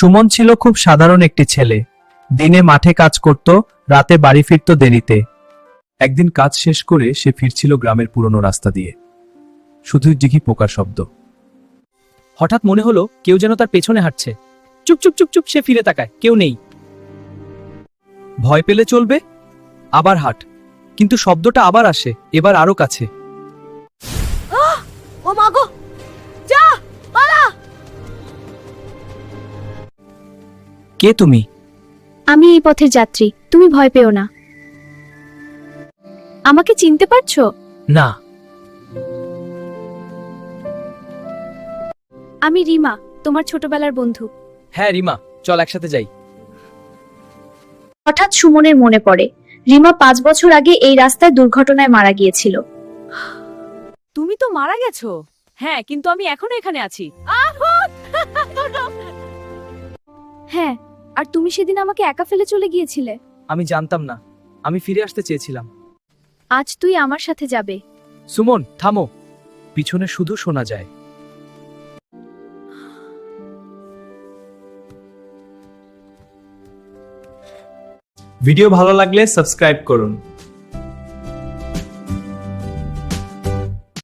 সুমন ছিল খুব সাধারণ একটি ছেলে। দিনে মাঠে কাজ করত, রাতে বাড়ি ফিরত দেরিতে। একদিন কাজ শেষ করে সে ফিরছিল গ্রামের পুরনো রাস্তা দিয়ে। শুধু ডিঘি পোকার শব্দ। হঠাৎ মনে হলো কেউ যেন তার পেছনে হাঁটছে। চুপ চুপ চুপ চুপ, সে ফিরে তাকায়, কেউ নেই। ভয় পেলে চলবে, আবার হাঁট। কিন্তু শব্দটা আবার আসে, এবার আরো কাছে। ও মাগো, যা পালা। কে তুমি? আমি এই পথের যাত্রী, তুমি ভয় পেও না। আমাকে চিনতে পারছো? না। আমি রিমা, তোমার ছোটবেলার বন্ধু। হ্যাঁ রিমা, চল একসাথে যাই। হঠাৎ সুমনের মনে পড়ে রিমা 5 বছর আগে এই রাস্তায় দুর্ঘটনায় মারা গিয়েছিল। তুমি তো মারা গেছো। হ্যাঁ, কিন্তু আমি এখনো এখানে আছি। হ্যাঁ, আর তুমি সেদিন আমাকে একা ফেলে চলে গিয়েছিলে। আমি জানতাম না, আমি ফিরে আসতে চেয়েছিলাম। আজ তুই আমার সাথে যাবে। সুমন থামো, পিছনে শুধু শোনা যায়। ভিডিও ভালো লাগলে সাবস্ক্রাইব করুন।